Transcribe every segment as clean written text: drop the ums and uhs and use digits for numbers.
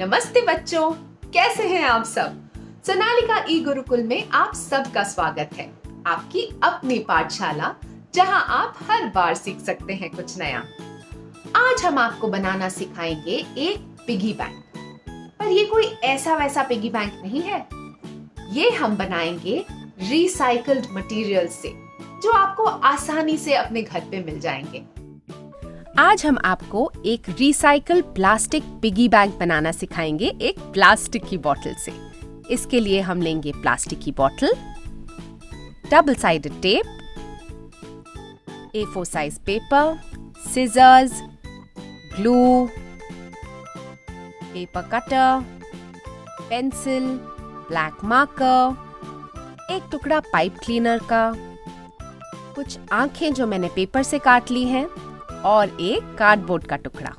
नमस्ते बच्चों, कैसे हैं आप सब। सोनालिका ई गुरुकुल में आप सबका स्वागत है। आपकी अपनी पाठशाला जहां आप हर बार सीख सकते हैं कुछ नया। आज हम आपको बनाना सिखाएंगे एक पिगी बैंक। पर ये कोई ऐसा वैसा पिगी बैंक नहीं है। ये हम बनाएंगे रिसाइकल्ड मटेरियल से, जो आपको आसानी से अपने घर पे मिल जाएंगे। आज हम आपको एक रिसाइकल प्लास्टिक पिगी बैंक बनाना सिखाएंगे एक प्लास्टिक की बोतल से। इसके लिए हम लेंगे प्लास्टिक की बोतल, double sided tape, A4 size paper, scissors, glue, paper cutter, pencil, black marker, एक टुकड़ा पाइप क्लीनर का, कुछ आंखें जो मैंने पेपर से काट ली हैं और एक कार्डबोर्ड का टुकड़ा।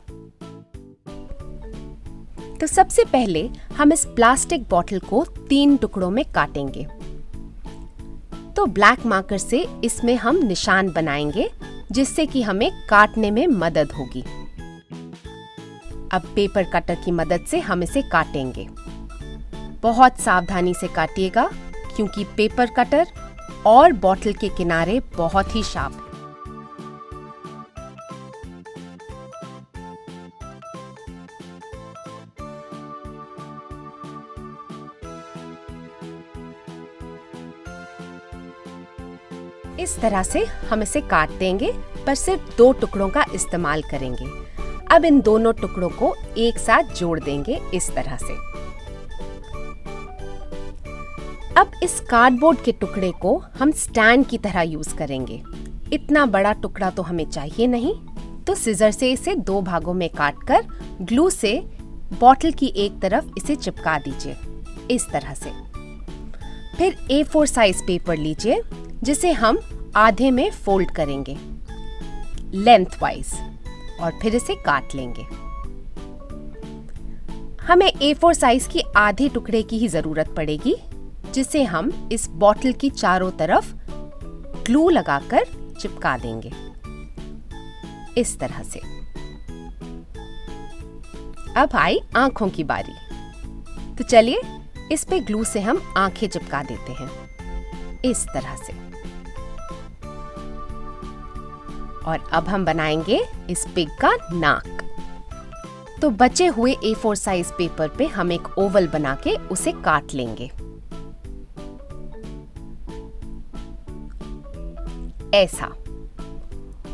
तो सबसे पहले हम इस प्लास्टिक बॉटल को 3 टुकड़ों में काटेंगे। तो ब्लैक मार्कर से इसमें हम निशान बनाएंगे, जिससे कि हमें काटने में मदद होगी। अब पेपर कटर की मदद से हम इसे काटेंगे। बहुत सावधानी से काटिएगा, क्योंकि पेपर कटर और बॉटल के किनारे बहुत ही शार्प है। इस तरह से हम इसे काट देंगे, पर सिर्फ 2 टुकड़ों का इस्तेमाल करेंगे। अब इन दोनों टुकड़ों को एक साथ जोड़ देंगे इस तरह से। अब इस कार्डबोर्ड के टुकड़े को हम स्टैंड की तरह यूज करेंगे। इतना बड़ा टुकड़ा तो हमें चाहिए नहीं, तो सिजर से इसे 2 भागों में काटकर ग्लू से बॉटल की एक तरफ इसे चिपका दीजिए इस तरह से। फिर A4 साइज पेपर लीजिए, जिसे हम आधे में फोल्ड करेंगे लेंथ वाइज, और फिर इसे काट लेंगे। हमें A4 साइज की आधे टुकड़े की ही जरूरत पड़ेगी, जिसे हम इस बॉटल की चारों तरफ ग्लू लगाकर चिपका देंगे इस तरह से। अब आई आंखों की बारी। तो चलिए इस पे ग्लू से हम आंखें चिपका देते हैं इस तरह से। और अब हम बनाएंगे इस पिग का नाक। तो बचे हुए A4 साइज पेपर पे हम एक ओवल बना के उसे काट लेंगे ऐसा।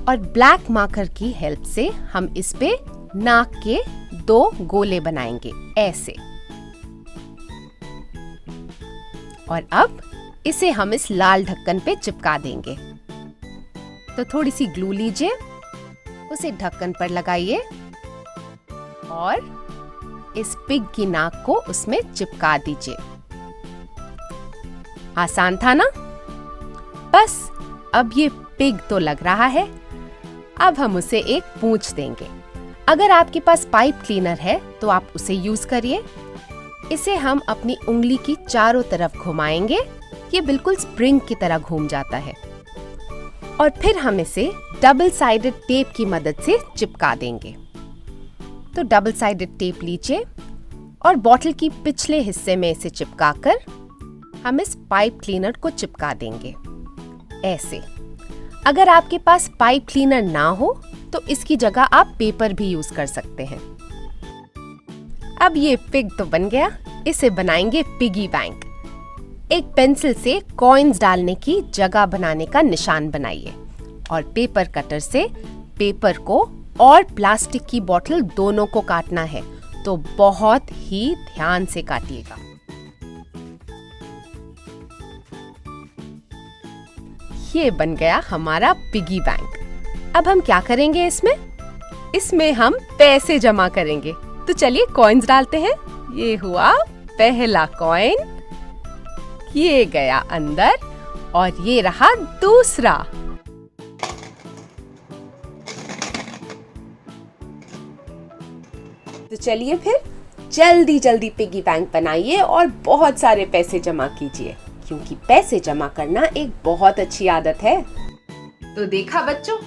और ब्लैक मार्कर की हेल्प से हम इस पे नाक के 2 गोले बनाएंगे ऐसे। और अब इसे हम इस लाल ढक्कन पे चिपका देंगे। तो थोड़ी सी ग्लू लीजिए, उसे ढक्कन पर लगाइए और इस पिग की नाक को उसमें चिपका दीजिए। आसान था ना? बस अब ये पिग तो लग रहा है। अब हम उसे एक पूंछ देंगे। अगर आपके पास पाइप क्लीनर है तो आप उसे यूज करिए। इसे हम अपनी उंगली की चारों तरफ घुमाएंगे। ये बिल्कुल स्प्रिंग की तरह घूम जाता है। और फिर हम इसे डबल साइडेड टेप की मदद से चिपका देंगे। तो डबल साइडेड टेप लीजिए और बॉटल की पिछले हिस्से में इसे चिपकाकर हम इस पाइप क्लीनर को चिपका देंगे ऐसे। अगर आपके पास पाइप क्लीनर ना हो तो इसकी जगह आप पेपर भी यूज कर सकते हैं। अब ये पिग तो बन गया। इसे बनाएंगे पिगी बैंक। एक पेंसिल से कॉइन्स डालने की जगह बनाने का निशान बनाइए और पेपर कटर से पेपर को और प्लास्टिक की बोतल दोनों को काटना है। तो बहुत ही ध्यान से काटिएगा। ये बन गया हमारा पिगी बैंक। अब हम क्या करेंगे इसमें हम पैसे जमा करेंगे। तो चलिए कॉइन्स डालते हैं। ये हुआ पहला कॉइन, ये गया अंदर और ये रहा दूसरा। तो चलिए फिर जल्दी जल्दी पिगी बैंक बनाइए और बहुत सारे पैसे जमा कीजिए, क्योंकि पैसे जमा करना एक बहुत अच्छी आदत है। तो देखा बच्चों,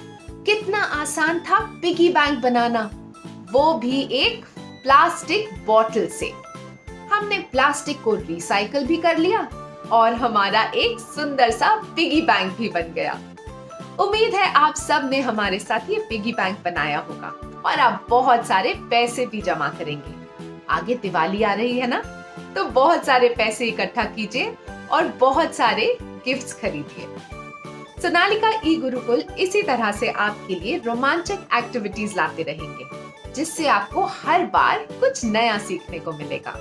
कितना आसान था पिगी बैंक बनाना, वो भी एक प्लास्टिक बॉटल से। हमने प्लास्टिक को रिसाइकल भी कर लिया और हमारा एक सुंदर सा पिगी बैंक भी बन गया। उम्मीद है आप सब ने हमारे साथ ये पिगी बैंक बनाया होगा और आप बहुत सारे पैसे भी जमा करेंगे। आगे दिवाली आ रही है ना, तो बहुत सारे पैसे इकट्ठा कीजिए और बहुत सारे गिफ्ट्स खरीदिए। सोनालिका ई गुरुकुल इसी तरह से आपके लिए रोमांचक एक्टिविटीज लाते रहेंगे, जिससे आपको हर बार कुछ नया सीखने को मिलेगा।